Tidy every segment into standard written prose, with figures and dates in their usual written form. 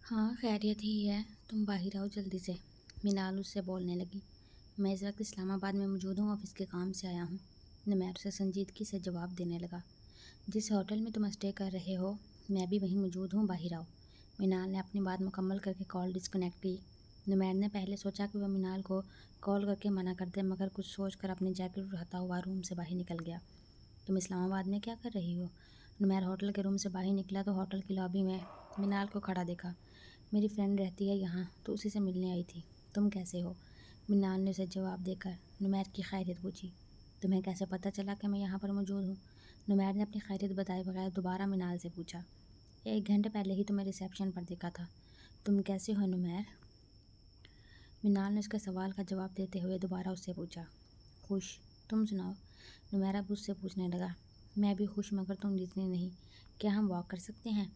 हाँ, खैरियत ही है। तुम बाहर आओ जल्दी से। मिनाल उससे बोलने लगी। मैं इस वक्त इस्लामाबाद में मौजूद हूँ, ऑफिस के काम से आया हूँ। नुमैर उसे संजीदगी से जवाब देने लगा। जिस होटल में तुम स्टे कर रहे हो मैं भी वहीं मौजूद हूँ, बाहर आओ। मिनाल ने अपनी बात मुकम्मल करके कॉल डिस्कनेक्ट की। नुमैर ने पहले सोचा कि वह मिनाल को कॉल करके मना कर दे, मगर कुछ सोच कर अपनी जैकेट उठाता हुआ रूम से बाहर निकल गया। तुम इस्लामाबाद में क्या कर रही हो? नुमैर होटल के रूम से बाहर निकला तो होटल की लॉबी में मिनाल को खड़ा देखा। मेरी फ्रेंड रहती है यहाँ, तो उसी से मिलने आई थी। तुम कैसे हो? मिनाल ने उसे जवाब देकर नुमैर की खैरियत पूछी। तुम्हें कैसे पता चला कि मैं यहाँ पर मौजूद हूँ? नुमैर ने अपनी खैरियत बताए बगैर दोबारा मिनाल से पूछा। 1 घंटे पहले ही तुम्हें रिसेप्शन पर देखा था। तुम कैसे हो नुमैर? मिनाल ने उसके सवाल का जवाब देते हुए दोबारा उससे पूछा। खुश। तुम सुनाओ? नुमैर अब उससे पूछने लगा। मैं भी खुश, मगर तुम जितनी नहीं। क्या हम वॉक कर सकते हैं?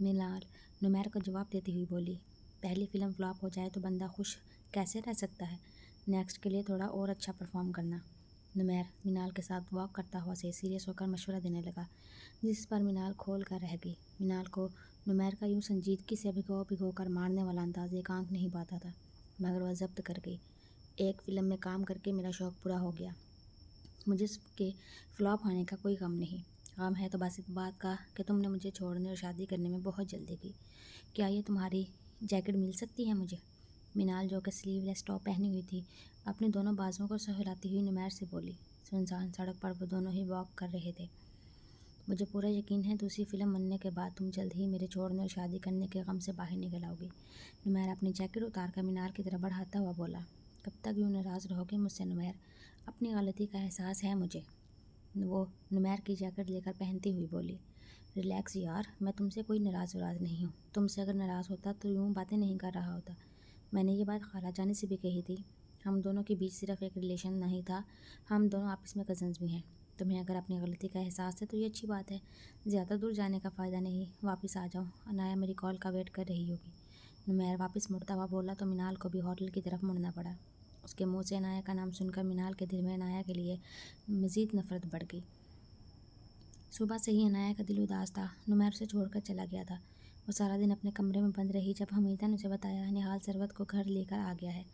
मिनाल नुमैर को जवाब देती हुई बोली। पहली फ़िल्म फ्लॉप हो जाए तो बंदा खुश कैसे रह सकता है? नेक्स्ट के लिए थोड़ा और अच्छा परफॉर्म करना। नुमैर मिनाल के साथ वॉक करता हुआ से सीरियस होकर मशवरा देने लगा, जिस पर मिनाल खोल कर रह गई। मिनाल को नुमैर का यूँ संजीदगी से भिगो भिगो कर मारने वाला अंदाज एकांक नहीं पाता था, मगर वह जब्त कर गई। एक फ़िल्म में काम करके मेरा शौक़ पूरा हो गया। मुझे इसके फ्लॉप होने का कोई गम नहीं। गम है तो बस इस बात का कि तुमने मुझे छोड़ने और शादी करने में बहुत जल्दी की। क्या ये तुम्हारी जैकेट मिल सकती है मुझे? मिनाल, जो कि स्लीवलेस टॉप पहनी हुई थी, अपनी दोनों बाजुओं को सहलाती हुई नुमैर से बोली। सुनसान सड़क पर वो दोनों ही वॉक कर रहे थे। मुझे पूरा यकीन है दूसरी फिल्म बनने के बाद तुम जल्द ही मेरे छोड़ने और शादी करने के गम से बाहर निकल आओगी। नुमैर अपनी जैकेट उतार कर मिनाल की तरफ बढ़ाता हुआ बोला। कब तक यूँ नाराज़ रहोगे मुझसे नुमैर? अपनी गलती का एहसास है मुझे। वो नुमैर की जैकेट लेकर पहनती हुई बोली। रिलैक्स यार, मैं तुमसे कोई नाराज़ वराज नहीं हूँ। तुमसे अगर नाराज़ होता तो यूँ बातें नहीं कर रहा होता। मैंने ये बात खाला जानी से भी कही थी। हम दोनों के बीच सिर्फ एक रिलेशन नहीं था, हम दोनों आपस में कज़न्स भी हैं। तुम्हें अगर अपनी गलती का एहसास है तो ये अच्छी बात है। ज़्यादा दूर जाने का फ़ायदा नहीं, वापस आ जाओ। अनाया मेरी कॉल का वेट कर रही होगी। नुमैर वापस मुड़ता हुआ बोला तो मिनाल को भी होटल की तरफ मुड़ना पड़ा। उसके मुंह से अनाया का नाम सुनकर मिनाल के दिल में अनाया के लिए मज़ीद नफ़रत बढ़ गई। सुबह से ही अनाया का दिल उदास था। नुमैर उसे छोड़कर चला गया था। वो सारा दिन अपने कमरे में बंद रही। जब हमीदा ने उसे बताया निहाल सरवत को घर लेकर आ गया है,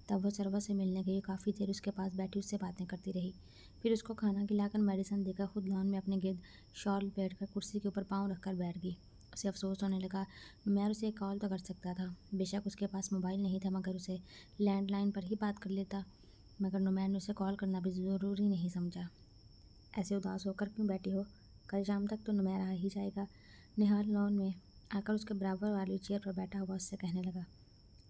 तब वो सरवत से मिलने गई। काफ़ी देर उसके पास बैठी उससे बातें करती रही। फिर उसको खाना खिलाकर मेडिसिन देकर खुद लॉन में अपने गिर्द शॉल लपेट कर कुर्सी के ऊपर पाँव रखकर बैठ गई। उसे अफसोस होने लगा। नुमैर उसे एक कॉल तो कर सकता था। बेशक उसके पास मोबाइल नहीं था, मगर उसे लैंडलाइन पर ही बात कर लेता। मगर नुमैर ने उसे कॉल करना भी ज़रूरी नहीं समझा। ऐसे उदास होकर क्यों बैठी हो? कल शाम तक तो नुमैर आ ही जाएगा। निहाल लॉन में आकर उसके बराबर वाली चेयर पर बैठा हुआ उससे कहने लगा।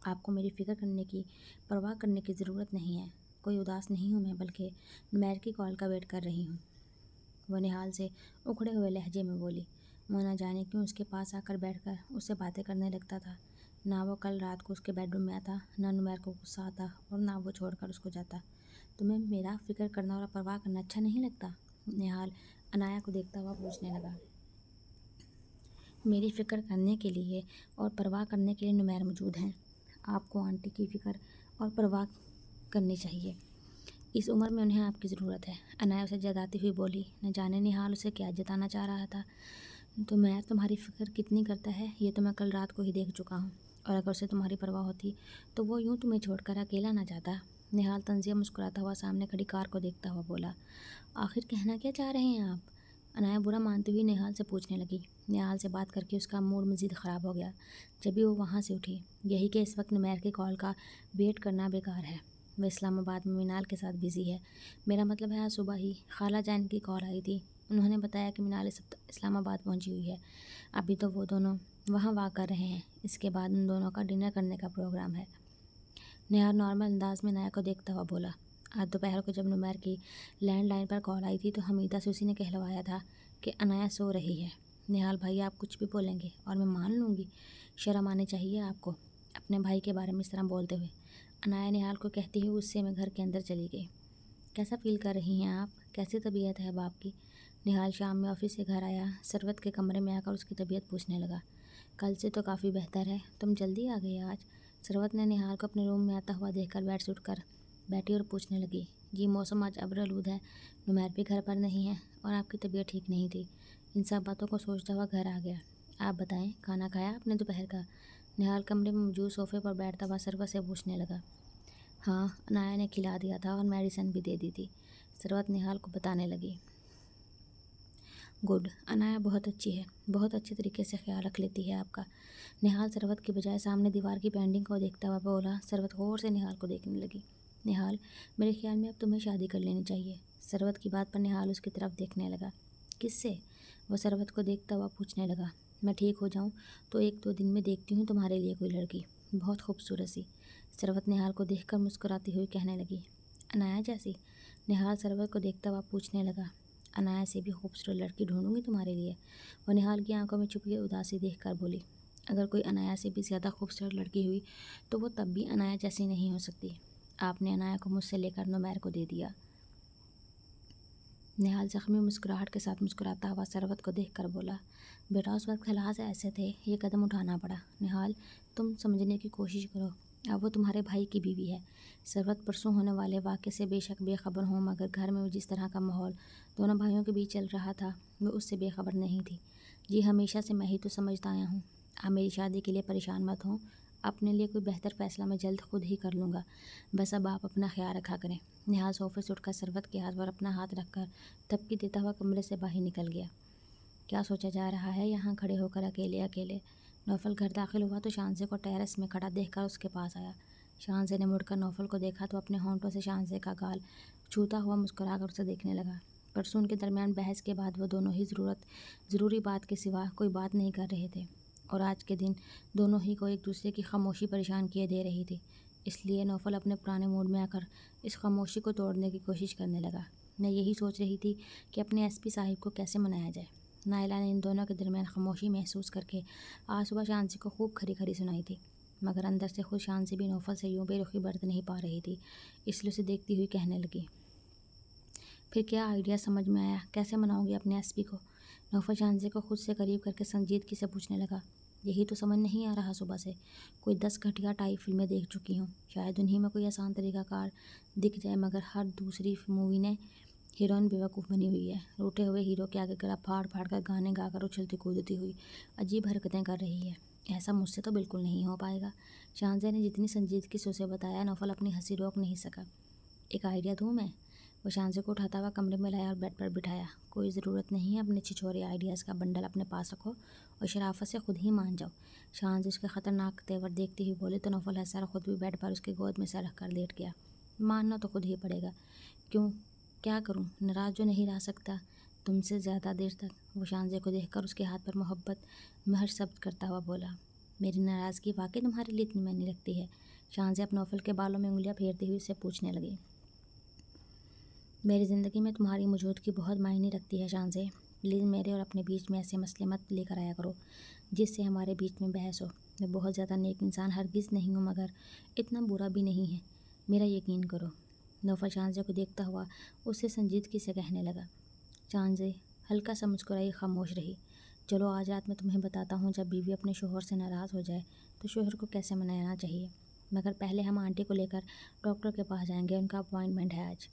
आपको मेरी फ़िक्र करने की, परवाह करने की ज़रूरत नहीं है। कोई उदास नहीं हूँ मैं, बल्कि नुमैर की कॉल का वेट कर रही हूँ। वो निहाल से उखड़े हुए लहजे में बोली। वो न जाने क्यों उसके पास आकर बैठकर उससे बातें करने लगता था। ना वो कल रात को उसके बेडरूम में आता, ना नुमैर को गुस्सा आता, और ना वो छोड़कर उसको जाता। तुम्हें मेरा फ़िक्र करना और परवाह करना अच्छा नहीं लगता? निहाल अनाया को देखता हुआ पूछने लगा। मेरी फ़िक्र करने के लिए और परवाह करने के लिए नुमैर मौजूद हैं। आपको आंटी की फ़िक्र और परवाह करनी चाहिए। इस उम्र में उन्हें आपकी ज़रूरत है। अनाया उसे जताती हुई बोली। न जाने निहाल उसे क्या जताना चाह रहा था। तो मैं तुम्हारी फ़िक्र कितनी करता है ये तो मैं कल रात को ही देख चुका हूँ, और अगर उसे तुम्हारी परवाह होती तो वो यूँ तुम्हें छोड़कर अकेला ना जाता। निहाल तंज़िया मुस्कुराता हुआ सामने खड़ी कार को देखता हुआ बोला। आखिर कहना क्या चाह रहे हैं आप? अनाया बुरा मानती हुई निहाल से पूछने लगी। निहाल से बात करके उसका मूड मज़ीद ख़राब हो गया। जब भी वो वहाँ से उठी, यही कि इस वक्त नुमैर की कॉल का वेट करना बेकार है। वह इस्लामाबाद में मिनाल के साथ बिज़ी है। मेरा मतलब है आज सुबह ही खाला जान की कॉल आई थी। उन्होंने बताया कि मिनाल इस्लामाबाद पहुंची हुई है। अभी तो वो दोनों वहाँ वाक कर रहे हैं। इसके बाद उन दोनों का डिनर करने का प्रोग्राम है। निहार नॉर्मल अंदाज में अनाया को देखता हुआ बोला। आज दोपहर को जब नुमैर की लैंडलाइन पर कॉल आई थी तो हमीदा से उसी ने कहलवाया था कि अनाया सो रही है। निहाल भाई, आप कुछ भी बोलेंगे और मैं मान लूँगी। शर्म आनी चाहिए आपको अपने भाई के बारे में इस तरह बोलते हुए। अनाया निहाल को कहती हुई गुस्से में घर के अंदर चली गई। कैसा फील कर रही हैं आप? कैसी तबीयत है अब आपकी? निहाल शाम में ऑफिस से घर आया। सरवत के कमरे में आकर उसकी तबीयत पूछने लगा। कल से तो काफ़ी बेहतर है। तुम जल्दी आ गए आज। सरवत ने निहाल को अपने रूम में आता हुआ देखकर बेड से उठकर बैठी और पूछने लगी। जी, मौसम आज अब्र-आलूद है। नुमैर भी घर पर नहीं है और आपकी तबीयत ठीक नहीं थी। इन सब बातों को सोचता हुआ घर आ गया। आप बताएं, खाना खाया आपने दोपहर का? निहाल कमरे में मौजूद सोफे पर बैठता हुआ सरवत से पूछने लगा। हाँ, अनाया ने खिला दिया था और मेडिसिन भी दे दी थी, सरवत निहाल को बताने लगी। गुड, अनाया बहुत अच्छी है, बहुत अच्छे तरीके से ख्याल रख लेती है आपका। निहाल सरवत की बजाय सामने दीवार की पेंटिंग को देखता हुआ बोला। सरवत गौर से निहाल को देखने लगी। निहाल, मेरे ख्याल में अब तुम्हें शादी कर लेनी चाहिए। सरवत की बात पर निहाल उसकी तरफ देखने लगा। किससे? वह सरवत को देखता हुआ पूछने लगा। मैं ठीक हो जाऊँ तो 1-2 दिन में देखती हूँ तुम्हारे लिए कोई लड़की, बहुत खूबसूरत सी। सरवत निहाल को देखकर मुस्कुराती हुई कहने लगी। अनाया जैसी? निहाल सरवत को देखता हुआ पूछने लगा। अनाया से भी खूबसूरत लड़की ढूंढूंगी तुम्हारे लिए। वह निहाल की आंखों में छुपी उदासी देखकर बोली। अगर कोई अनाया से भी ज़्यादा खूबसूरत लड़की हुई तो वो तब भी अनाया जैसी नहीं हो सकती। आपने अनाया को मुझसे लेकर नुमैर को दे दिया। निहाल जख्मी मुस्कुराहट के साथ मुस्कुराता हुआ सरवत को देखकर बोला। बेटा, उस वक्त हालात ऐसे थे, ये कदम उठाना पड़ा। निहाल, तुम समझने की कोशिश करो, अब वो तुम्हारे भाई की बीवी है। सरवत परसों होने वाले वाक़े से बेशक बेखबर हूँ, मगर घर में जिस तरह का माहौल दोनों भाइयों के बीच चल रहा था वो उससे बेखबर नहीं थी। जी, हमेशा से मैं ही तो समझता आया हूँ। आप मेरी शादी के लिए परेशान मत हों, अपने लिए कोई बेहतर फ़ैसला मैं जल्द खुद ही कर लूँगा। बस अब आप अपना ख्याल रखा करें। निहाल सोफे से उठकर सरवत के हाथ पर अपना हाथ रखकर थपकी देता हुआ कमरे से बाहर निकल गया। क्या सोचा जा रहा है यहाँ खड़े होकर अकेले अकेले? नौफल घर दाखिल हुआ तो शांजे को टेरेस में खड़ा देखकर उसके पास आया। शांजे ने मुड़कर नौफल को देखा तो अपने होंठों से शांजे का गाल छूता हुआ मुस्कुराकर उसे देखने लगा। परसों उनके दरमियान बहस के बाद वो दोनों ही ज़रूरी बात के सिवा कोई बात नहीं कर रहे थे, और आज के दिन दोनों ही को एक दूसरे की खामोशी परेशान किए दे रही थी। इसलिए नौफल अपने पुराने मूड में आकर इस खामोशी को तोड़ने की कोशिश करने लगा। मैं यही सोच रही थी कि अपने एसपी साहिब को कैसे मनाया जाए। नायला ने इन दोनों के दरमियान खामोशी महसूस करके आज सुबह शांसी को खूब खरी खरी सुनाई थी, मगर अंदर से खुद शांसी भी नौफल से यूँ बेरुखी बरत नहीं पा रही थी। इसलिए उसे देखती हुई कहने लगी। फिर क्या आइडिया समझ में आया? कैसे मनाओगे अपने एसपी को? नौफल शांसी को खुद से करीब करके संजीदगी से पूछने लगा। यही तो समझ नहीं आ रहा। सुबह से कोई 10 घटिया टाइप फिल्में देख चुकी हूँ, शायद उन्हीं में कोई आसान तरीकाकार दिख जाए, मगर हर दूसरी मूवी ने हीरोइन बेवकूफ़ बनी हुई है, रूठे हुए हीरो के आगे गला फाड़ फाड़ कर गाने गाकर उछलती कूदती हुई अजीब हरकतें कर रही है। ऐसा मुझसे तो बिल्कुल नहीं हो पाएगा। शांजे ने जितनी संजीदगी से उसे बताया, नौफल अपनी हंसी रोक नहीं सका। एक आइडिया दूँ मैं? वो शांजे को उठाता हुआ कमरे में लाया और बेड पर बिठाया। कोई ज़रूरत नहीं है अपने छिछोरे आइडियाज़ का बंडल अपने पास रखो और शराफत से खुद ही मान जाओ। शांजे उसके ख़तरनाक तेवर देखती हुई बोले तो नौफल हंसा और खुद भी बेड पर उसकी गोद में सर रख कर लेट गया। मानना तो खुद ही पड़ेगा। क्यों, क्या करूं? नाराज़ जो नहीं रह सकता तुमसे ज़्यादा देर तक। वो शांजे को देखकर उसके हाथ पर मोहब्बत महर शब्द करता हुआ बोला। मेरी नाराज़गी वाकई तुम्हारे लिए इतनी मायने रखती है? शांजे अपने नौफल के बालों में उंगलियां फेरती हुई उससे पूछने लगी। मेरी ज़िंदगी में तुम्हारी मौजूदगी बहुत मायने रखती है शांजे। प्लीज़ मेरे और अपने बीच में ऐसे मसले मत लेकर आया करो जिससे हमारे बीच में बहस हो। मैं बहुत ज़्यादा नेक इंसान हरगिज़ नहीं हूँ, मगर इतना बुरा भी नहीं है, मेरा यकीन करो। नौफल शांजे को देखता हुआ उससे संजीदगी से कहने लगा। शांजे हल्का सा मुस्कुराई खामोश रही। चलो आज रात मैं तुम्हें बताता हूँ, जब बीवी अपने शोहर से नाराज़ हो जाए तो शोहर को कैसे मनाना चाहिए। मगर पहले हम आंटी को लेकर डॉक्टर के पास जाएंगे, उनका अपॉइंटमेंट है आज।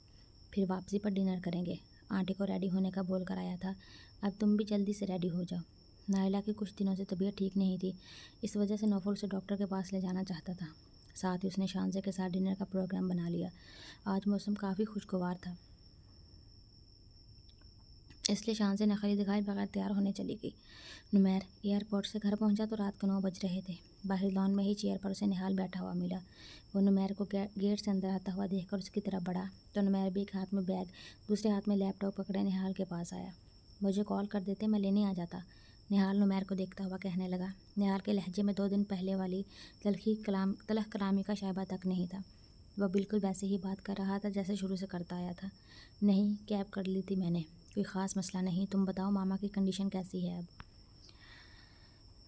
फिर वापसी पर डिनर करेंगे। आंटी को रेडी होने का बोल कर आया था, अब तुम भी जल्दी से रेडी हो जाओ। नायला की कुछ दिनों से तबीयत ठीक नहीं थी, इस वजह से नौफल उसे डॉक्टर के पास ले जाना चाहता था। साथ ही उसने शांजे के साथ डिनर का प्रोग्राम बना लिया। आज मौसम काफ़ी खुशगवार था, इसलिए शांजे नखरी दिखाए बगैर तैयार होने चली गई। नुमैर एयरपोर्ट से घर पहुंचा तो रात के 9 बज रहे थे। बाहर लॉन में ही चेयर पर उसे निहाल बैठा हुआ मिला। वो नुमैर को गेट से अंदर आता हुआ देखकर उसकी तरफ बढ़ा तो नुमैर भी एक हाथ में बैग दूसरे हाथ में लैपटॉप पकड़े निहाल के पास आया। मुझे कॉल कर देते, मैं लेने आ जाता। निहाल नुमैर को देखता हुआ कहने लगा। निहाल के लहजे में 2 दिन पहले वाली तलख कलामी का शायबा तक नहीं था। वह बिल्कुल वैसे ही बात कर रहा था जैसे शुरू से करता आया था। नहीं, कैब कर ली थी मैंने, कोई ख़ास मसला नहीं। तुम बताओ मामा की कंडीशन कैसी है अब?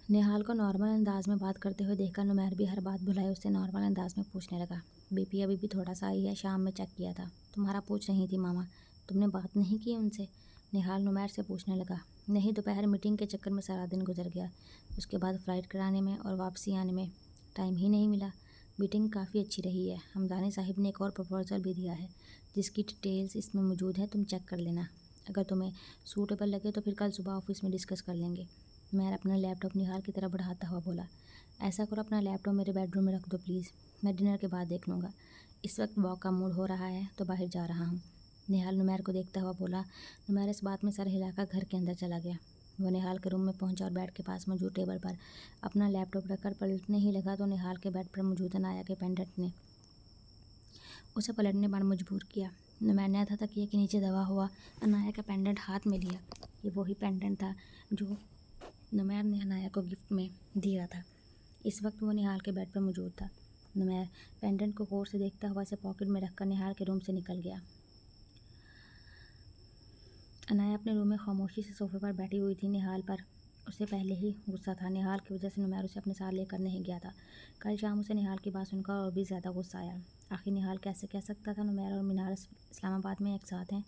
निहाल को नॉर्मल अंदाज में बात करते हुए देखकर नुमैर भी हर बात भुलाए उससे नॉर्मल अंदाज में पूछने लगा। बीपी अभी भी थोड़ा सा ही है, शाम में चेक किया था। तुम्हारा पूछ रही थी मामा, तुमने बात नहीं की उनसे? निहाल नुमैर से पूछने लगा। नहीं, दोपहर मीटिंग के चक्कर में सारा दिन गुजर गया। उसके बाद फ़्लाइट कराने में और वापसी आने में टाइम ही नहीं मिला। मीटिंग काफ़ी अच्छी रही है। हमदानी साहिब ने एक और प्रपोज़ल भी दिया है जिसकी डिटेल्स इसमें मौजूद है, तुम चेक कर लेना। अगर तुम्हें सूटेबल लगे तो फिर कल सुबह ऑफिस में डिस्कस कर लेंगे। नुमैर अपना लैपटॉप निहाल की तरफ बढ़ाता हुआ बोला, ऐसा करो अपना लैपटॉप मेरे बेडरूम में रख दो प्लीज़, मैं डिनर के बाद देख लूँगा। इस वक्त वॉक का मूड हो रहा है तो बाहर जा रहा हूँ। निहाल नुमैर को देखता हुआ बोला। नुमैर इस बात में सर हिलाकर घर के अंदर चला गया। वो निहाल के रूम में पहुंचा और बेड के पास मौजूद टेबल पर अपना लैपटॉप रखकर पलटने ही लगा तो निहाल के बेड पर मौजूद अनाया के पेंडेंट ने उसे पलटने पर मजबूर किया। नुमैर ने आधा तकिए के नीचे दबा हुआ अनाया का पेंडेंट हाथ में लिया। ये वही पेंडेंट था जो नुमैर ने अनाया को गिफ्ट में दिया था। इस वक्त वो निहाल के बेड पर मौजूद था। नुमैर पेंडेंट को गौर से देखता हुआ इसे पॉकेट में रखकर निहाल के रूम से निकल गया। अनाया अपने रूम में खामोशी से सोफे पर बैठी हुई थी। निहाल पर उसे पहले ही गुस्सा था। निहाल की वजह से नुमैर उसे अपने साथ लेकर नहीं गया था। कल शाम उसे निहाल की बात सुनकर और भी ज़्यादा गुस्सा आया। आखिर निहाल कैसे कह सकता था नुमैर और मीनार इस्लामाबाद में एक साथ हैं।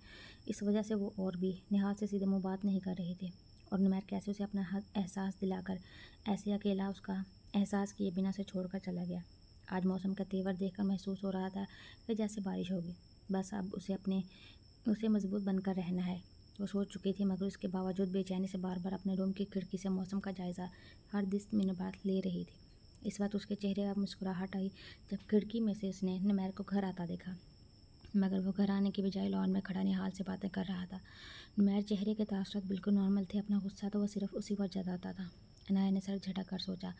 इस वजह से वो और भी निहाल से सीधे मुँह बात नहीं कर रही थी। और नुमैर कैसे उसे अपना एहसास दिलाकर ऐसे अकेला उसका एहसास किए बिना से छोड़कर चला गया। आज मौसम का तेवर देखकर महसूस हो रहा था कि जैसे बारिश होगी। बस अब उसे मजबूत बनकर रहना है। वो सोच चुकी थी, मगर उसके बावजूद बेचैनी से बार बार अपने रूम की खिड़की से मौसम का जायज़ा हर 10 मिनट बाद ले रही थी। इस वक्त उसके चेहरे पर मुस्कुराहट आई जब खिड़की में से उसने नुमैर को घर आता देखा, मगर वो घर आने की बजाय लॉन में खड़ा निहाल से बातें कर रहा था। नुमैर चेहरे के तासुरात बिल्कुल नॉर्मल थे। अपना गुस्सा तो वो सिर्फ उसी पर जताता था। अनाया ने सर झटक कर सोचा।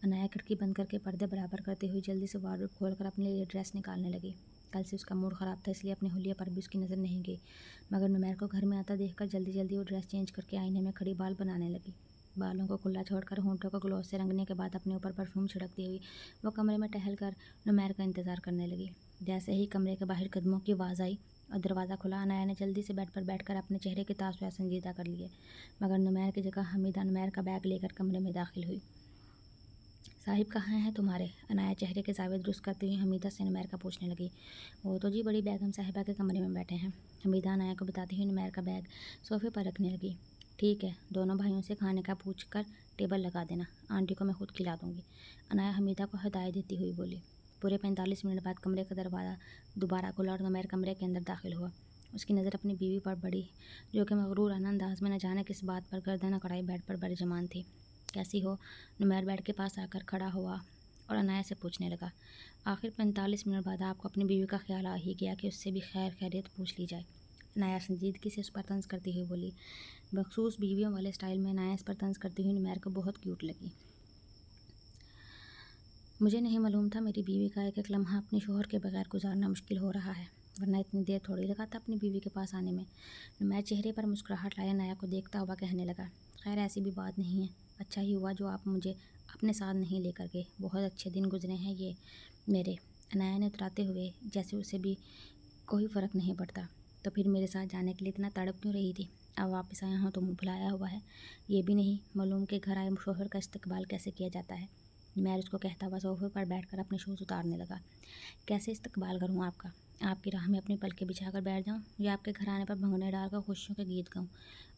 अनाया खिड़की बंद करके पर्दे बराबर करते हुए जल्दी से वार्डरोब खोलकर अपने लिए ड्रेस निकालने लगी। कल से उसका मूड ख़राब था, इसलिए अपने हुलिया पर भी उसकी नज़र नहीं गई। मगर नुमैर को घर में आता देखकर जल्दी जल्दी वो ड्रेस चेंज करके आईने में खड़ी बाल बनाने लगी। बालों को खुला छोड़कर होंठों को ग्लोव से रंगने के बाद अपने ऊपर परफ्यूम छिड़कती हुई वो कमरे में टहल कर नुमैर का इंतज़ार करने लगी। जैसे ही कमरे के बाहर कदमों की आवाज़ आई और दरवाज़ा खुला, अनाया ने जल्दी से बेड पर बैठकर अपने चेहरे के तासुरात संजीदा कर लिए। मगर नुमैर की जगह हमीदा नुमैर का बैग लेकर कमरे में दाखिल हुई। साहिब कहाँ हैं तुम्हारे? अनाया चेहरे के जावे दुरुस्त करती हुई हमीदा से नुमैर का पूछने लगी। वो तो जी बड़ी बेगम साहिबा के कमरे में बैठे हैं। हमीदा अनाया को बताती हुई नुमैर का बैग सोफे पर रखने लगी। ठीक है, दोनों भाइयों से खाने का पूछ कर टेबल लगा देना, आंटी को मैं खुद खिला दूँगी। अनाया हमीदा को हिदायत देती हुई बोली। पूरे 45 मिनट बाद कमरे का दरवाज़ा दोबारा खुला और नुमैर कमरे के अंदर दाखिल हुआ। उसकी नज़र अपनी बीवी पर पड़ी, जो कि मगरूराना अंदाज में न जाने किस बात पर गर्दन अकड़ाई बेड पर बरजमान थी। कैसी हो? नुमैर बेड के पास आकर खड़ा हुआ और अनाया से पूछने लगा। आखिर 45 मिनट बाद आपको अपनी बीवी का ख्याल आ ही गया कि उससे भी खैर खैरियत पूछ ली जाए। अनाया संजीदगी से उस पर तंज करती हुई बोली। बखसूस बीवियों वाले स्टाइल में अनाया इस पर तंज करती हुई नुमैर को बहुत क्यूट लगी। मुझे नहीं मालूम था मेरी बीवी का एक एक लम्हा अपने शोहर के बगैर गुजारना मुश्किल हो रहा है, वरना इतनी देर थोड़ी लगा था अपनी बीवी के पास आने में। नुमैर चेहरे पर मुस्कुराहट लाए अनाया को देखता हुआ कहने लगा। खैर ऐसी भी बात नहीं है, अच्छा ही हुआ जो आप मुझे अपने साथ नहीं लेकर गए। बहुत अच्छे दिन गुजरे हैं ये मेरे। अनाया ने उतराते हुए, जैसे उसे भी कोई फ़र्क नहीं पड़ता। तो फिर मेरे साथ जाने के लिए इतना तड़प क्यों रही थी? अब वापस आया हूँ तो मुँह फुलाया हुआ है। ये भी नहीं मालूम कि घर आए शोहर का इस्तकबाल कैसे किया जाता है। मैं उसको कहता हुआ सोफे पर बैठकर अपने शूज़ उतारने लगा। कैसे इस्तकबाल करूँ आपका? आपकी राह में अपनी पलकें बिछाकर बैठ जाऊँ या आपके घर आने पर भंगने डालकर खुशियों के गीत गाऊँ?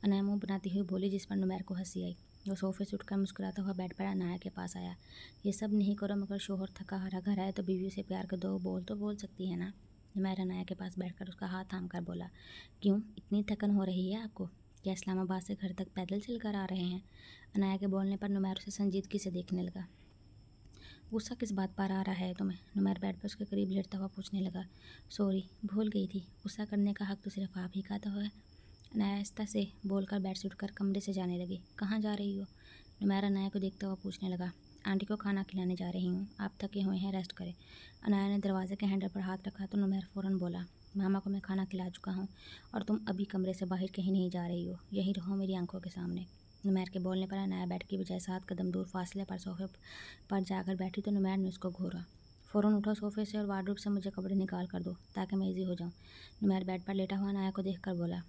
अनाया मुँह बनाती हुई बोली, जिस पर नुमैर को हंसी आई। वो सोफे से उठकर मुस्कुराता हुआ बेड पर अनाया के पास आया। ये सब नहीं करो, मगर शोहर थका हारा घर आए तो बीवी से प्यार के दो बोल तो बोल सकती है ना? नुमैर अनाया के पास बैठकर उसका हाथ थाम कर बोला। क्यों, इतनी थकन हो रही है आपको? क्या इस्लामाबाद से घर तक पैदल चल कर आ रहे हैं? अनाया के बोलने पर नुमैर उसे संजीदगी से देखने लगा। गुस्सा किस बात पर आ रहा है तुम्हें? नुमैर बेड पर उसके करीब लेटता हुआ पूछने लगा। सॉरी, भूल गई थी, गुस्सा करने का हक तो सिर्फ आप ही का तो है। अनाया आहिस्ता से बोलकर बेड से उठकर कमरे से जाने लगी। कहाँ जा रही हो? नुमैर अनाया को देखता हुआ पूछने लगा। आंटी को खाना खिलाने जा रही हूँ, आप थके हुए हैं, रेस्ट करें। अनाया ने दरवाजे के हैंडल पर हाथ रखा तो नुमैर फ़ौरन बोला। मामा को मैं खाना खिला चुका हूँ और तुम अभी कमरे से बाहर कहीं नहीं जा रही हो, यहीं रहो मेरी आंखों के सामने। नुमैर के बोलने पर अनाया बेड की बजाय 7 कदम दूर फासले पर सोफे पर जाकर बैठी तो नुमैर ने उसको घूरा। फ़ौरन उठो सोफे से और वार्डरोब से मुझे कपड़े निकाल कर दो ताकि मैं ईजी हो जाऊँ। नुमैर बेड पर लेटा हुआ अनाया को देखकर बोला।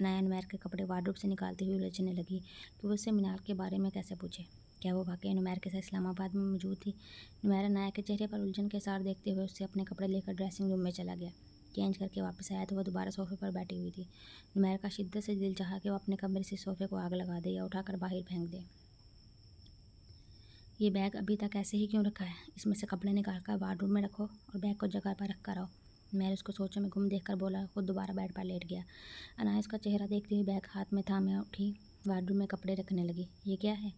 अनाया नुमैर के कपड़े वार्डरोब से निकालती हुई उलझने लगी कि वो उससे मीनाल के बारे में कैसे पूछे। क्या वो वाकई नुमैर के साथ इस्लामाबाद में मौजूद थी? नुमैर अनाया के चेहरे पर उलझन के सार देखते हुए उससे अपने कपड़े लेकर ड्रेसिंग रूम में चला गया। चेंज करके वापस आया तो वह दोबारा सोफे पर बैठी हुई थी। नुमैर का शिद्दत से दिल चाहा कि वो अपने कमरे से सोफे को आग लगा दे या उठाकर बाहर फेंक दे। ये बैग अभी तक ऐसे ही क्यों रखा है? इसमें से कपड़े निकाल कर वार्डरोब में रखो और बैग को जगह पर रख कर आओ। मैं उसको सोचों में गुम देखकर बोला। खुद दोबारा बेड पर लेट गया। अनाया उसका चेहरा देखती हुई बैग हाथ में थामे उठी वार्डरोब में कपड़े रखने लगी। ये क्या है?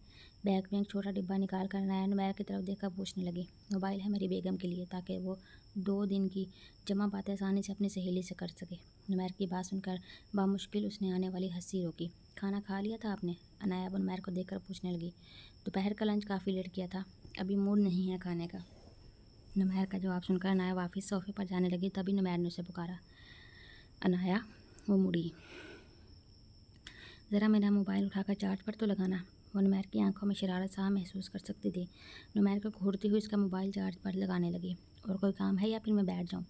बैग में एक छोटा डिब्बा निकाल कर अनाया नुमैर की तरफ देखकर पूछने लगी। मोबाइल है मेरी बेगम के लिए, ताकि वो 2 दिन की जमा बातें आसानी से अपनी सहेली से कर सके। नुमैर की बात सुनकर बामुश्किल उसने आने वाली हंसी रोकी। खाना खा लिया था आपने? अनाया अब नुमैर को देखकर पूछने लगी। दोपहर का लंच काफ़ी लेट किया था, अभी मूड नहीं है खाने का। नुमैर का जवाब सुनकर अनाया वापस सोफे पर जाने लगी। तभी नुमैर ने उसे पुकारा। अनाया, वो मुड़ी। ज़रा मेरा मोबाइल उठाकर चार्ज पर तो लगाना। वो नुमैर की आंखों में शरारत सा महसूस कर सकती थी। नुमैर को घूरती हुई उसका मोबाइल चार्ज पर लगाने लगी। और कोई काम है या फिर मैं बैठ जाऊँ?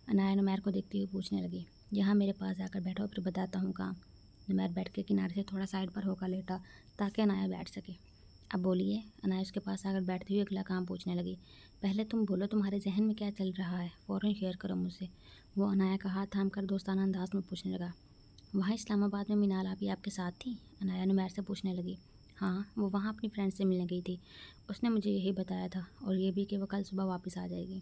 अनाया नुमैर को देखती हुई पूछने लगी। यहाँ मेरे पास आकर बैठो, फिर बताता हूँ काम। नुमैर बेड के किनारे से थोड़ा साइड पर होकर लेटा ताकि अनाया बैठ सके। अब बोलिए। अनाया उसके पास आकर बैठती हुई अगला काम पूछने लगी। पहले तुम बोलो, तुम्हारे जहन में क्या चल रहा है? फ़ौरन शेयर करो मुझसे। वो अनाया का हाथ थाम कर दोस्ताना अंदाज में पूछने लगा। वहाँ इस्लामाबाद में मीनाल आपी आपके साथ थी? अनाया नुमैर से पूछने लगी। हाँ, वो वहाँ अपनी फ्रेंड से मिलने गई थी। उसने मुझे यही बताया था, और ये भी कि वो कल सुबह वापस आ जाएगी।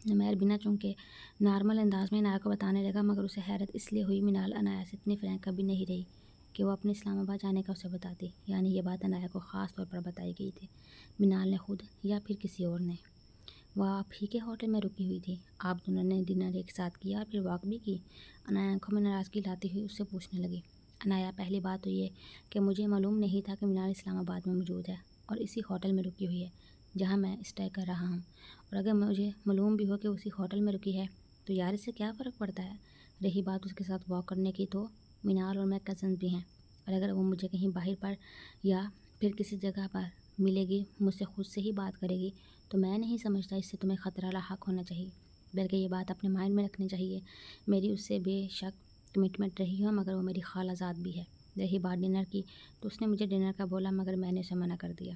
नुमैर बिना चूके नॉर्मल अंदाज में अनाया को बताने लगा, मगर उसे हैरत इसलिए हुई मीनाल अनाया से इतनी फ्रैंक कभी नहीं रही कि वो अपने इस्लामाबाद जाने का उसे बताती। यानी ये बात अनाया को ख़ास तौर पर बताई गई थी, मीनाल ने खुद या फिर किसी और ने। वह आप ही के होटल में रुकी हुई थी? आप दोनों ने डिनर एक साथ किया और फिर वॉक भी की? अनाया आंखों में नाराज़गी लाती हुई उससे पूछने लगी। अनाया, पहली बात तो ये कि मुझे मालूम नहीं था कि मीनाल इस्लामाबाद में मौजूद है और इसी होटल में रुकी हुई है जहाँ मैं स्टे कर रहा हूँ। और अगर मुझे मालूम भी हो कि उसी होटल में रुकी है तो यार इससे क्या फ़र्क पड़ता है। रही बात उसके साथ वॉक करने की, तो मीनाल और मैं कज़न भी हैं, और अगर वो मुझे कहीं बाहर पर या फिर किसी जगह पर मिलेगी, मुझसे खुद से ही बात करेगी, तो मैं नहीं समझता इससे तुम्हें ख़तरा लाहक होना चाहिए, बल्कि ये बात अपने माइंड में रखनी चाहिए। मेरी उससे बेशक कमिटमेंट रही हो, मगर वो मेरी खालाजाद भी है। रही बात डिनर की, तो उसने मुझे डिनर का बोला, मगर मैंने उसे मना कर दिया।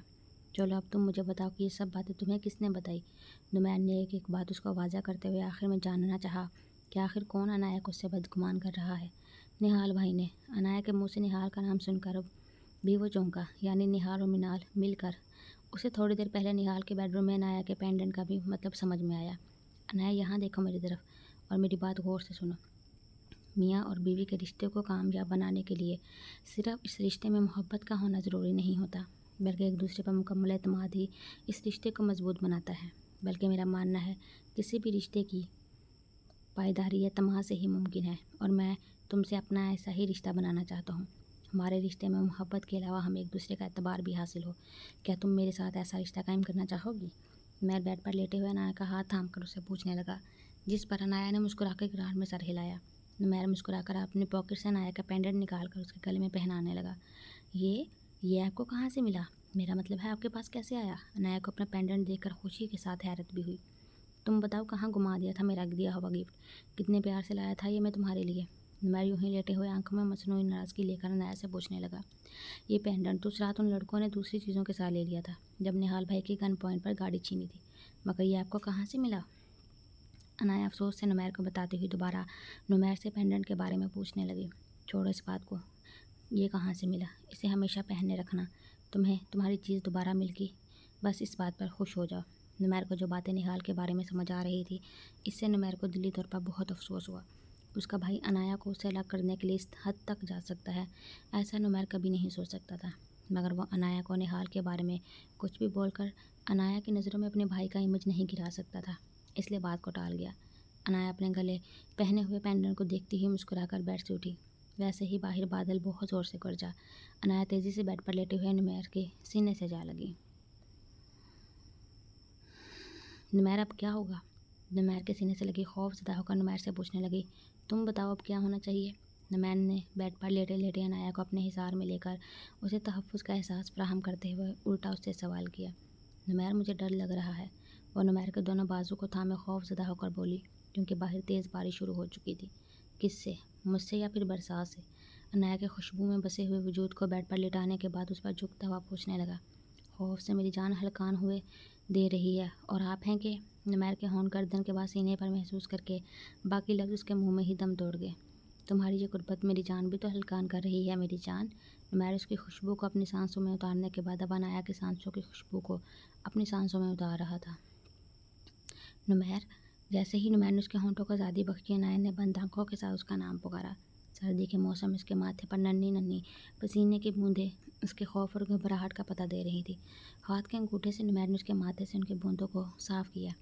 चलो अब तुम मुझे बताओ कि ये सब बातें तुम्हें किसने बताई? नुमैर ने एक एक बात उसको वाज़ा करते हुए आखिर में जानना चाहा कि आखिर कौन अनाया को उससे बदगुमान कर रहा है। निहाल भाई ने। अनाया के मुँह से निहाल का नाम सुनकर भी वो चौंका। यानी निहाल और मीनाल मिलकर। उसे थोड़ी देर पहले निहाल के बेडरूम में अनाया के पेंडेंट का भी मतलब समझ में आया। अनाया, यहाँ देखो मेरी तरफ और मेरी बात गौर से सुनो। मियाँ और बीवी के रिश्ते को कामयाब बनाने के लिए सिर्फ इस रिश्ते में मोहब्बत का होना ज़रूरी नहीं होता, बल्कि एक दूसरे पर मुकम्मल एतमाद ही इस रिश्ते को मजबूत बनाता है। बल्कि मेरा मानना है किसी भी रिश्ते की पायदारी या तमाह से ही मुमकिन है, और मैं तुमसे अपना ऐसा ही रिश्ता बनाना चाहता हूँ। हमारे रिश्ते में मोहब्बत के अलावा हमें एक दूसरे का एतबार भी हासिल हो। क्या तुम मेरे साथ ऐसा रिश्ता कायम करना चाहोगी? मैं बेड पर लेटे हुए अनाया का हाथ थाम कर उसे पूछने लगा, जिस पर अनाया ने मुस्कुराकर इकरार में सर हिलाया। नुमैर मुस्कुराकर अपनी पॉकेट से अनाया का पेंडेंट निकाल कर उसके गले में पहनाने लगा। ये आपको कहाँ से मिला? मेरा मतलब है आपके पास कैसे आया? अनाया को अपना पेंडेंट देखकर खुशी के साथ हैरत भी हुई। तुम बताओ, कहाँ घुमा दिया था मेरा दिया हुआ गिफ्ट? कितने प्यार से लाया था ये मैं तुम्हारे लिए। नुमैर यूं ही लेटे हुए आंखों में मसनूई नाराज़गी लेकर अनाया से पूछने लगा। ये पेंडेंट तो उस रात उन लड़कों ने दूसरी चीज़ों के साथ ले लिया था, जब निहाल भाई की गन पॉइंट पर गाड़ी छीनी थी, मगर ये आपको कहाँ से मिला? अनाया अफसोस से नुमैर को बताती हुई दोबारा नुमैर से पेंडेंट के बारे में पूछने लगी। छोड़ो इस बात को, ये कहाँ से मिला? इसे हमेशा पहनने रखना। तुम्हें तुम्हारी चीज़ दोबारा मिल गई, बस इस बात पर खुश हो जाओ। नुमैर को जो बातें निहाल के बारे में समझ आ रही थी, इससे नुमैर को दिली तौर पर बहुत अफसोस हुआ। उसका भाई अनाया को उससे अलग करने के लिए इस हद तक जा सकता है, ऐसा नुमैर कभी नहीं सोच सकता था। मगर वो अनाया को निहाल के बारे में कुछ भी बोलकर अनाया की नज़रों में अपने भाई का इमेज नहीं गिरा सकता था, इसलिए बात को टाल गया। अनाया अपने गले पहने हुए पेंडेंट को देखती ही मुस्कुराकर बेड से उठी। वैसे ही बाहर बादल बहुत ज़ोर से गरजा। अनाया तेज़ी से बेड पर लेटे हुए नुमैर के सीने से जा लगी। नुमैर, अब क्या होगा? नुमैर के सीने से लगी खौफज़दा होकर नुमैर से पूछने लगी। तुम बताओ अब क्या होना चाहिए? नुमैर ने बेड पर लेटे लेटे अनाया को अपने हिसार में लेकर उसे तहफ़्फ़ुज़ का एहसास फराहम करते हुए उल्टा उससे सवाल किया। नुमैर, मुझे डर लग रहा है। वह नुमैर के दोनों बाजू को थामे खौफज़दा होकर बोली, क्योंकि बाहर तेज़ बारिश शुरू हो चुकी थी। किससे? मुझसे या फिर बरसात से? अनाया के खुशबू में बसे हुए वजूद को बेड पर लिटाने के बाद उस पर झुकता हुआ पूछने लगा। खौफ से मेरी जान हलकान हुए दे रही है, और आप हैं कि? नुमैर के होंठ गर्दन के बाद सीने पर महसूस करके बाकी लफ्ज़ उसके मुंह में ही दम तोड़ गए। तुम्हारी ये गुर्बत मेरी जान भी तो हलकान कर रही है मेरी जान। नुमैर उसकी खुशबू को अपनी सांसों में उतारने के बाद अब अनाया की सांसों की खुशबू को अपनी सांसों में उतार रहा था। नुमैर। जैसे ही नुमैर ने उसके होंठों को आज़ादी बख्शी, अनाया ने बंद आंखों के साथ उसका नाम पुकारा। सर्दी के मौसम में उसके माथे पर नन्ही नन्ही पसीने की बूंदें उसके खौफ और घबराहट का पता दे रही थी। हाथ के अंगूठे से नुमैर ने उसके माथे से उनकी बूंदों को साफ किया।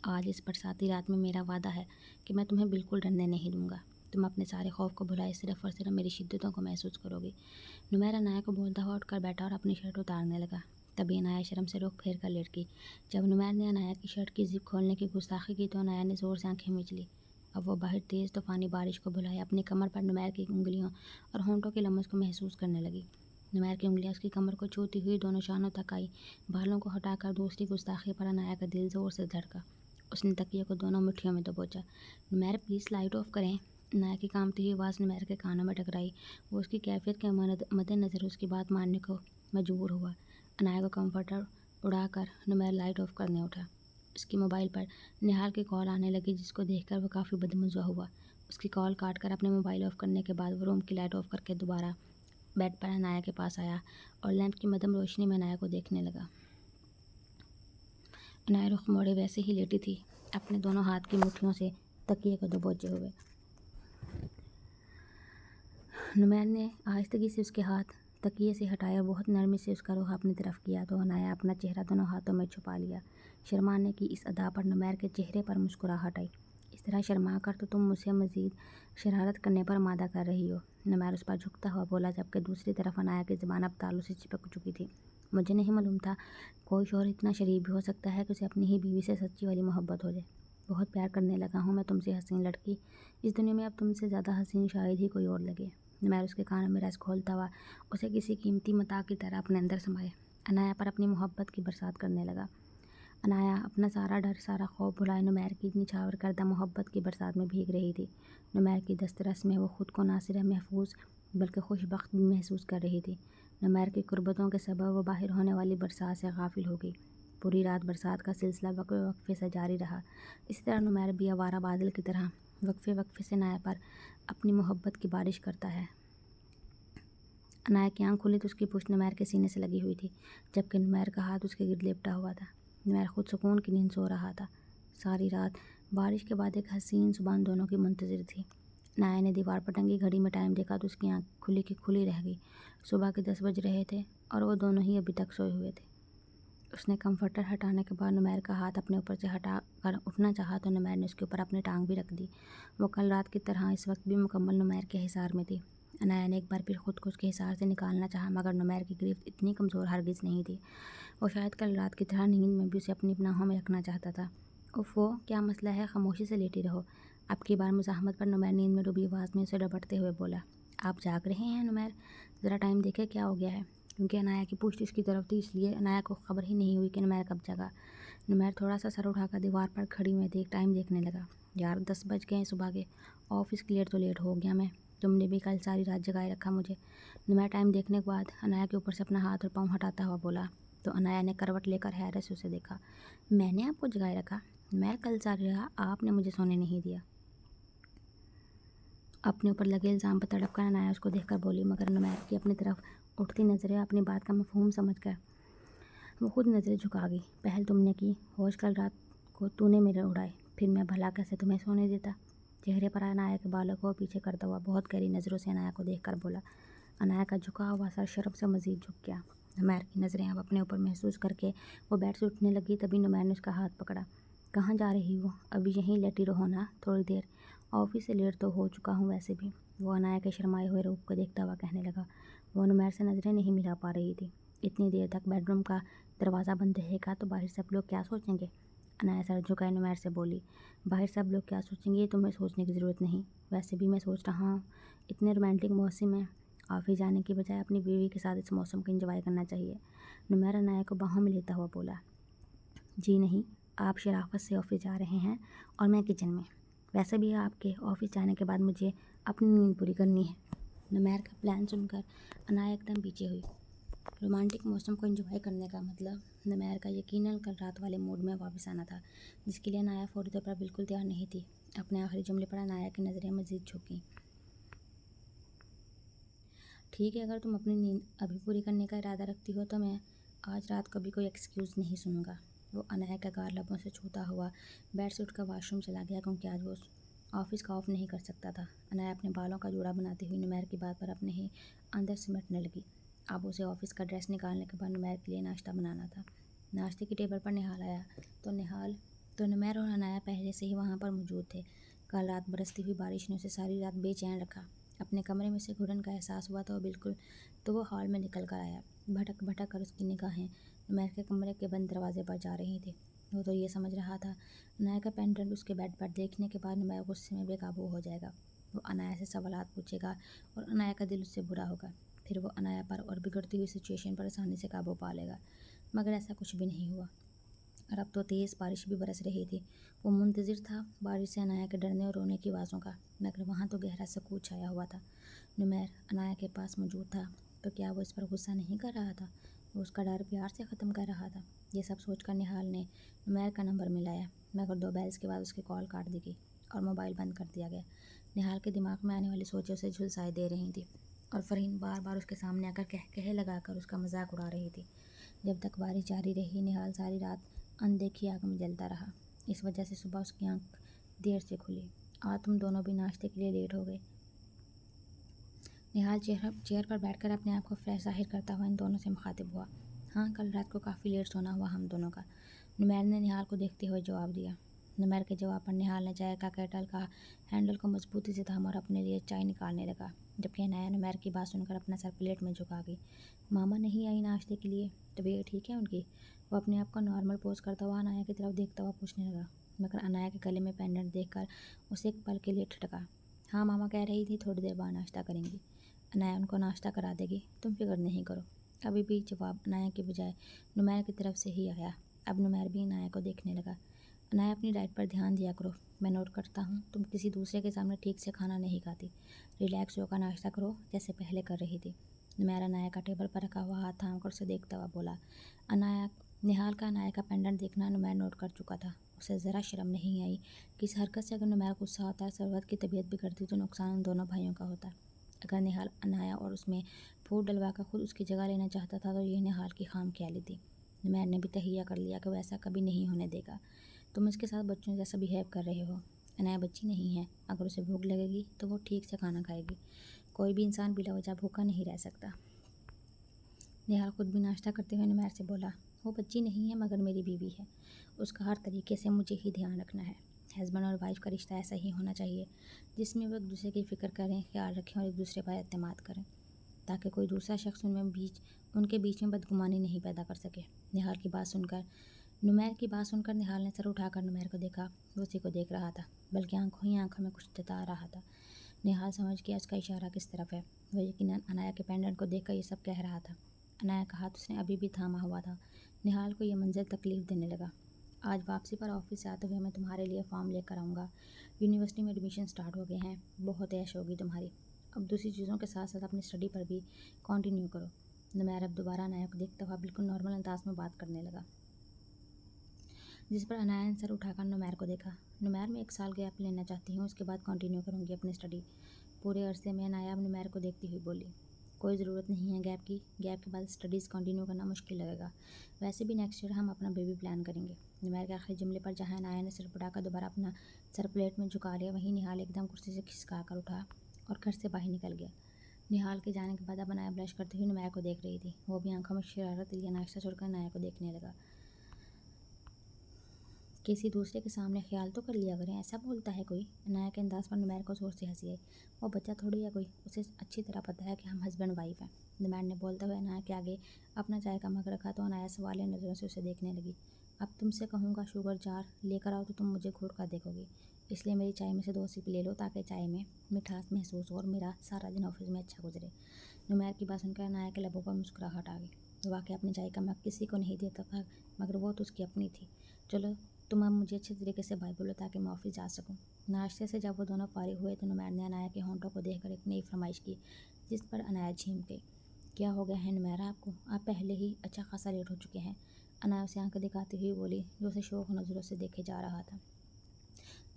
आज इस बरसाती रात में मेरा वादा है कि मैं तुम्हें बिल्कुल डरने नहीं दूंगा। तुम अपने सारे खौफ को भुलाए सिर्फ और सिर्फ मेरी शिद्दतों को महसूस करोगी। नुमैर अनाया को बोलता हुआ उठकर बैठा और अपनी शर्ट उतारने लगा। तभी अनाया शर्म से रुख फेर कर लेट गई। जब नुमैर ने अनाया की शर्ट की जिप खोलने की गुस्ताखी की तो अनाया ने ज़ोर से आंखें मीच ली। अब वो बाहर तेज़ तूफ़ानी बारिश को भुलाए अपनी कमर पर नुमैर की उंगलियों और होंठों की लमस को महसूस करने लगी। नुमैर की उंगलियां उसकी कमर को छूती हुई दोनों शानों तक आई। बालों को हटाकर दूसरी गुस्ताखी पर अनाया का दिल ज़ोर से धड़का। उसने तकिए को दोनों मुट्ठियों में दबोचा। नुमैर प्लीज़ लाइट ऑफ करें। अनाया की कांपती हुई आवाज़ नुमैर के कानों में टकराई। वो उसकी कैफियत के मद्देनज़र उसकी बात मानने को मजबूर हुआ। अनाया को कम्फर्टर उड़ाकर नुमैर लाइट ऑफ करने उठा। उसकी मोबाइल पर निहाल की कॉल आने लगी जिसको देखकर वह काफ़ी बदमज़ा हुआ। उसकी कॉल काट कर अपने मोबाइल ऑफ करने के बाद वो रूम की लाइट ऑफ करके दोबारा बेड पर अनाया के पास आया और लैंप की मध्यम रोशनी में अनाया को देखने लगा। अनाया रुख मोड़े वैसे ही लेटी थी, अपने दोनों हाथ की मुट्ठियों से तकिए को दबोचे हुए। नुमैर ने आहिस्तगी से उसके हाथ तकिए से हटाया, बहुत नरमी से उसका रुख अपनी तरफ किया तो अनाया अपना चेहरा दोनों हाथों में छुपा लिया। शर्माने की इस अदा पर नुमैर के चेहरे पर मुस्कुराहट आई। इस तरह शर्मा कर तो तुम मुझसे मज़ीद शरारत करने पर मादा कर रही हो। नुमैर उस पर झुकता हुआ बोला, जबकि दूसरी तरफ अनाया की ज़बान अब तालू से चिपक चुकी थी। मुझे नहीं मालूम था कोई शौहर इतना शरीफ भी हो सकता है कि उसे अपनी ही बीवी से सच्ची वाली मोहब्बत हो जाए। बहुत प्यार करने लगा हूँ मैं तुमसे हसीन लड़की। इस दुनिया में अब तुमसे ज़्यादा हसीन शायद ही कोई और लगे। नुमैर उसके कानों में रस घोलता हुआ उसे किसी कीमती मता की तरह अपने अंदर समाए अनाया पर अपनी मोहब्बत की बरसात करने लगा। अनाया अपना सारा डर सारा खौफ भुलाए नुमैर की निछावर करदा मोहब्बत की बरसात में भीग रही थी। नुमैर की दस्तरस में वो खुद को ना सिर्फ महफूज बल्कि खुशबख्त भी महसूस कर रही थी। नुमैर की कुर्बतों के सबब वो बाहर होने वाली बरसात से गाफिल हो गई। पूरी रात बरसात का सिलसिला वक्फे वक्फे से जारी रहा। इसी तरह नुमैर भी आवारा बादल की तरह वक्फे वक्फे से अनाया पर अपनी मोहब्बत की बारिश करता है। अनाया की आँख खुली तो उसकी पुश्त नुमैर के सीने से लगी हुई थी, जबकि नुमैर का हाथ उसके गिर्द लिपटा हुआ था। नुमैर खुद सुकून की नींद सो रहा था। सारी रात बारिश के बाद एक हसीन सुबह दोनों की मुंतज़िर थी। अनाया ने दीवार पर टंगी घड़ी में टाइम देखा तो उसकी आँख खुली की खुली रह गई। सुबह के 10 बज रहे थे और वो दोनों ही अभी तक सोए हुए थे। उसने कंफर्टर हटाने के बाद नुमैर का हाथ अपने ऊपर से हटा कर उठना चाहा तो नुमैर ने उसके ऊपर अपनी टांग भी रख दी। वो कल रात की तरह इस वक्त भी मुकम्मल नुमैर के हिसार में थी। अनाया ने एक बार फिर खुद को उसके हिसार से निकालना चाहा, मगर नुमैर की गिरफ्त इतनी कमज़ोर हरगिज़ नहीं थी। वो शायद कल रात की तरह नींद में भी उसे अपनी पनाहों में रखना चाहता था। वो क्या मसला है, खामोशी से लेटी रहो। अब की बार मुज़ाहमत पर नुमैर नींद में डूबी आवाज़ में उसे डपटते हुए बोला, आप जाग रहे हैं नुमैर? ज़रा टाइम देखे क्या हो गया है। क्योंकि अनाया की पुश्त इसकी तरफ थी इसलिए अनाया को खबर ही नहीं हुई कि नुमैर कब जगा। नुमैर थोड़ा सा सर उठाकर दीवार पर खड़ी में टाइम देखने लगा। यार 10 बज गए सुबह के, ऑफिस के लिए तो लेट हो गया मैं। तुमने भी कल सारी रात जगाए रखा मुझे। नुमैर टाइम देखने के बाद अनाया के ऊपर से अपना हाथ और पाँव हटाता हुआ बोला तो अनाया ने करवट लेकर हैरत से उसे देखा। मैंने आपको जगाए रखा? मैं कल सारी रात आपने मुझे सोने नहीं दिया। अपने ऊपर लगे इल्ज़ाम पर तड़प कर अनाया उसको देखकर बोली, मगर नुमैर की अपनी तरफ उठती नज़रें अपनी बात का मफहूम समझकर वो खुद नज़रें झुका गई। पहल तुमने की, होश कल रात को तूने मेरे उड़ाए, फिर मैं भला कैसे तुम्हें सोने देता। चेहरे पर अनाया के बालों को पीछे करता हुआ बहुत गहरी नज़रों से अनाया को देखकर बोला। अनाया का झुका हुआ सर शर्म से मज़ीद झुक गया। नुमैर की नज़रें अब अपने ऊपर महसूस करके वो बेड से उठने लगी। तभी नुमैर ने उसका हाथ पकड़ा। कहाँ जा रही हो? अभी यहीं लेटी रहो ना थोड़ी देर। ऑफिस से लेट तो हो चुका हूँ वैसे भी। वो अनाया के शर्माए हुए रूप को देखता हुआ कहने लगा। वो नुमैर से नज़रें नहीं मिला पा रही थी। इतनी देर तक बेडरूम का दरवाज़ा बंद रहेगा तो बाहर सब लोग क्या सोचेंगे? अनाया सर झुकाए नुमैर से बोली, बाहर सब लोग क्या सोचेंगे ये तुम्हें सोचने की ज़रूरत नहीं। वैसे भी मैं सोच रहा हूँ इतने रोमांटिक मौसम में ऑफिस जाने की बजाय अपनी बीवी के साथ इस मौसम को एंजॉय करना चाहिए। नुमैर अनाया को बाहों में लेता हुआ बोला, जी नहीं, आप शराफत से ऑफिस जा रहे हैं और मैं किचन में। वैसे भी आपके ऑफिस जाने के बाद मुझे अपनी नींद पूरी करनी है। नुमैर का प्लान सुनकर अनाया एकदम पीछे हुई। रोमांटिक मौसम को एंजॉय करने का मतलब नुमैर का यकीनन कल रात वाले मूड में वापस आना था, जिसके लिए अनाया फौरी तौर पर बिल्कुल तैयार नहीं थी। अपने आखिरी जुमले पर अनाया की नज़रें मज़ीद झुकीं। ठीक है, अगर तुम अपनी नींद अभी पूरी करने का इरादा रखती हो तो मैं आज रात को भी कोई एक्सक्यूज़ नहीं सुनूंगा। वो अनाया का गाल लबों से छूता हुआ बेड से उठकर वाशरूम चला गया, क्योंकि आज वो ऑफिस का ऑफ नहीं कर सकता था। अनाया अपने बालों का जूड़ा बनाती हुई नुमैर की बात पर अपने ही अंदर सिमटने लगी। अब उसे ऑफिस का ड्रेस निकालने के बाद नुमैर के लिए नाश्ता बनाना था। नाश्ते की टेबल पर निहाल आया तो नुमैर और अनाया पहले से ही वहाँ पर मौजूद थे। कल रात बरसती हुई बारिश ने उसे सारी रात बेचैन रखा। अपने कमरे में से घुटन का एहसास हुआ तो वो हॉल में निकल कर आया। भटक भटक कर उसकी निगाहें नुमैर के कमरे के बंद दरवाजे पर जा रही थी। वो तो ये समझ रहा था अनाया का पेंडेंट उसके बेड पर देखने के बाद नुमैर गुस्से में बेकाबू हो जाएगा। वो अनाया से सवालात पूछेगा और अनाया का दिल उससे बुरा होगा। फिर वो अनाया पर और बिगड़ती हुई सिचुएशन पर आसानी से काबू पा लेगा। मगर ऐसा कुछ भी नहीं हुआ और अब तो तेज़ बारिश भी बरस रही थी। वो मुंतज़िर था बारिश से अनाया के डरने और रोने की आवाज़ों का, मगर वहाँ तो गहरा सकूत छाया हुआ था। नुमैर अनाया के पास मौजूद था तो क्या वो इस पर गुस्सा नहीं कर रहा था? वो उसका डर प्यार से ख़त्म कर रहा था। ये सब सोचकर निहाल ने नुमैर का नंबर मिलाया, मगर 2 बेल्स के बाद उसकी कॉल काट दी गई और मोबाइल बंद कर दिया गया। निहाल के दिमाग में आने वाली सोचें उसे झुलसाए दे रही थी और फ़रहीन बार बार उसके सामने आकर कह लगाकर उसका मजाक उड़ा रही थी। जब तक बारिश जारी रही निहाल सारी रात अनदेखी आग में जलता रहा। इस वजह से सुबह उसकी आंख देर से खुली। आज तुम दोनों भी नाश्ते के लिए लेट हो गए। निहाल चेयर पर बैठकर अपने आप को फ्रेश जाहिर करता हुआ इन दोनों से मुखातिब हुआ। हाँ, कल रात को काफ़ी लेट सोना हुआ हम दोनों का, नुमैर ने निहाल को देखते हुए जवाब दिया। नुमैर के जवाब पर निहाल ने चाय का केटल का हैंडल को मजबूती से थामा और अपने लिए चाय निकालने लगा, जबकि अनाया नुमैर की बात सुनकर अपना सर प्लेट में झुका गई। मामा नहीं आई नाश्ते के लिए? तबीयत ठीक है उनकी? वो अपने आप को नॉर्मल पोज करता हुआ अनाया की तरफ देखता हुआ पूछने लगा, मगर अनाया के गले में पेंडेंट देखकर उसे एक पल के लिए ठटका। हाँ, मामा कह रही थी थोड़ी देर बाद नाश्ता करेंगी। अनाया उनको नाश्ता करा देगी, तुम फिक्र नहीं करो। अभी भी जवाब अनाया के बजाय नुमैर की तरफ से ही आया। अब नुमैर भी अनाया को देखने लगा। अनाया अपनी डाइट पर ध्यान दिया करो, मैं नोट करता हूँ तुम किसी दूसरे के सामने ठीक से खाना नहीं खाती। रिलैक्स होकर नाश्ता करो जैसे पहले कर रही थी। नुमैर अनाया का टेबल पर रखा हुआ हाथ थाम कर उसे देखता हुआ बोला। निहाल का अनाया का पेंडेंट देखना नुमैर नोट कर चुका था। उसे ज़रा शर्म नहीं आई कि इस हरकत से अगर नुमैर गुस्सा होता है, सरवत की तबीयत बिगड़ती तो नुकसान उन दोनों भाइयों का होता। अगर निहाल अनाया और उसमें फूट डलवाकर खुद उसकी जगह लेना चाहता था तो ये निहाल की खामख्याली थी। नुमैर ने भी तहिया कर लिया कि वो ऐसा कभी नहीं होने देगा। तुम इसके साथ बच्चों जैसा बिहेव कर रहे हो। अनाया बच्ची नहीं है, अगर उसे भूख लगेगी तो वो ठीक से खाना खाएगी। कोई भी इंसान बिला वजह भूखा नहीं रह सकता। निहाल खुद भी नाश्ता करते हुए नुमैर से बोला, वो बच्ची नहीं है मगर मेरी बीवी है, उसका हर तरीके से मुझे ही ध्यान रखना है। हस्बैंड और वाइफ का रिश्ता ऐसा ही होना चाहिए जिसमें वो एक दूसरे की फ़िक्र करें, ख्याल रखें और एक दूसरे पर एतमाद करें, ताकि कोई दूसरा शख्स उनके बीच में बदगुमानी नहीं पैदा कर सके। नुमैर की बात सुनकर निहाल ने सर उठाकर नुमैर को देखा। वो उसी को देख रहा था, बल्कि आंखों ही आंखों में कुछ जता रहा था। निहाल समझ गया उसका इशारा किस तरफ है। वो यकीनन अनाया के पेंडेंट को देखकर ये सब कह रहा था। अनाया का हाथ उसने अभी भी थामा हुआ था। निहाल को यह मंजर तकलीफ़ देने लगा। आज वापसी पर ऑफिस से आते हुए मैं तुम्हारे लिए फॉर्म लेकर आऊँगा। यूनिवर्सिटी में एडमिशन स्टार्ट हो गए हैं, बहुत ऐश होगी तुम्हारी। अब दूसरी चीज़ों के साथ साथ अपनी स्टडी पर भी कंटिन्यू करो। नुमैर अब दोबारा अनाया को देखता हुआ बिल्कुल नॉर्मल अंदाज में बात करने लगा, जिस पर अनाया ने सर उठाकर नुमैर को देखा। नुमैर, मैं 1 साल गैप लेना चाहती हूँ, उसके बाद कंटिन्यू करूँगी अपनी स्टडी। पूरे अरसे में अनाया अब नुमैर को देखती हुई बोली, कोई ज़रूरत नहीं है गैप की। गैप के बाद स्टडीज़ कंटिन्यू करना मुश्किल लगेगा। वैसे भी नेक्स्ट ईयर हम अपना बेबी प्लान करेंगे। नुमैर के आखिरी जुमले पर जहाँ अनाया ने सिर उठाकर दोबारा अपना सर प्लेट में झुका लिया, वहीं निहाल एकदम कुर्सी से खिसका कर उठा और घर से बाहर निकल गया। निहाल के जाने के बाद अब अनाया ब्लश करती हुई नुमैर को देख रही थी। वो भी आंखों में शरारत लिए नाश्ता छोड़कर अनाया को देखने लगा। किसी दूसरे के सामने ख्याल तो कर लिया करें, ऐसा बोलता है कोई। अनाया के अंदाज़ पर नुमैर को ज़ोर से हंसी आई। वो बच्चा थोड़ी है कोई, उसे अच्छी तरह पता है कि हम हस्बैंड वाइफ हैं। नुमैर ने बोलते हुए अनाया के आगे अपना चाय का मग रखा तो अनाया सवालिया नज़रों से उसे देखने लगी। अब तुमसे कहूँगा शुगर जार लेकर आओ तो तुम मुझे घूर कर देखोगी, इसलिए मेरी चाय में से 2 सिप ले लो ताकि चाय में मिठास महसूस हो और मेरा सारा दिन ऑफिस में अच्छा गुजरे। नुमैर की बात सुनकर अनाया के लबों पर मुस्कुराहट आ गई। वाकई अपनी चाय का मग किसी को नहीं देता था, मगर वो तो उसकी अपनी थी। चलो तुम अब मुझे अच्छे तरीके से बाय बोलो ताकि मैं ऑफिस जा सकूं। नाश्ते से जब वो दोनों फारिग हुए तो नुमैर ने अनाया के होंठों को देखकर एक नई फरमाइश की, जिस पर अनाया झीम गई। क्या हो गया है नुमैरा आपको? आप पहले ही अच्छा खासा लेट हो चुके हैं। अनाया उसे आंखें दिखाती हुई बोली, जो उसे शौक नज़रों से देखे जा रहा था।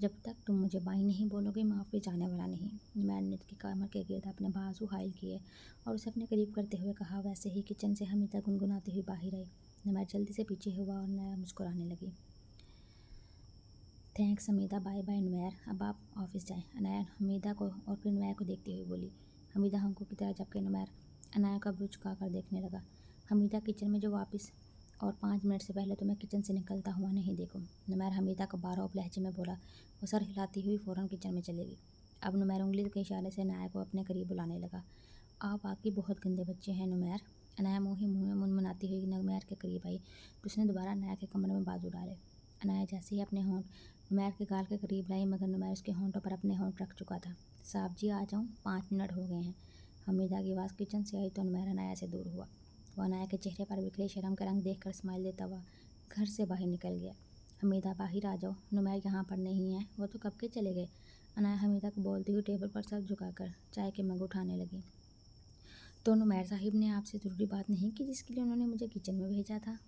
जब तक तुम मुझे बाई नहीं बोलोगे मैं ऑफिस जाने वाला नहीं। नुमैर ने उसकी कमर के गिर्द अपने बाजू हाइल किए और उसे अपने करीब करते हुए कहा। वैसे ही किचन से हमीदा गुनगुनाती हुई बाहर आई। नुमैर जल्दी से पीछे हुआ और अनाया मुस्कुराने लगी। Thanks Hamida, bye bye Numair, अब आप ऑफिस जाएं। अनाया हमीदा को और फिर नुमैर को देखती हुई बोली। हमीदा हमको की तरह झपके नुमैर अनाया का ब्रुच झुका कर देखने लगा। हमीदा किचन में जो वापस और 5 मिनट से पहले तो मैं किचन से निकलता हुआ नहीं देखूँ। नुमैर हमीदा को बारह लहजे में बोला। वो सर हिलाती हुई फ़ौरन किचन में चली गई। अब नुमैर उंगली के इशारे से अनाया को अपने करीब बुलाने लगा। आप वाकई बहुत गंदे बच्चे हैं नुमैर। अनाया मुँह ही मुँह में मुनमुनाती हुई नुमैर के करीब आई तो उसने दोबारा अनाया के कमर में बाजू डाले। अनाया जैसे ही अपने होंठ नुमैर के गाल के करीब लाई मगर नुमैर उसके होंठों पर अपने होंठ रख चुका था। साहब जी आ जाऊँ, 5 मिनट हो गए हैं। हमीदा की आवाज़ किचन से आई तो नुमैर अनाया से दूर हुआ। वो अनाया के चेहरे पर बिखरे शर्म का रंग देखकर स्माइल देता हुआ घर से बाहर निकल गया। हमीदा बाहर आ जाओ, नुमैर यहाँ पर नहीं है, वो तो कब के चले गए। अनाया हमीदा को बोलती हुई टेबल पर सर झुकाकर चाय के मग उठाने लगी। तो नुमैर साहिब ने आपसे ज़रूरी बात नहीं की जिसके लिए उन्होंने मुझे किचन में भेजा था।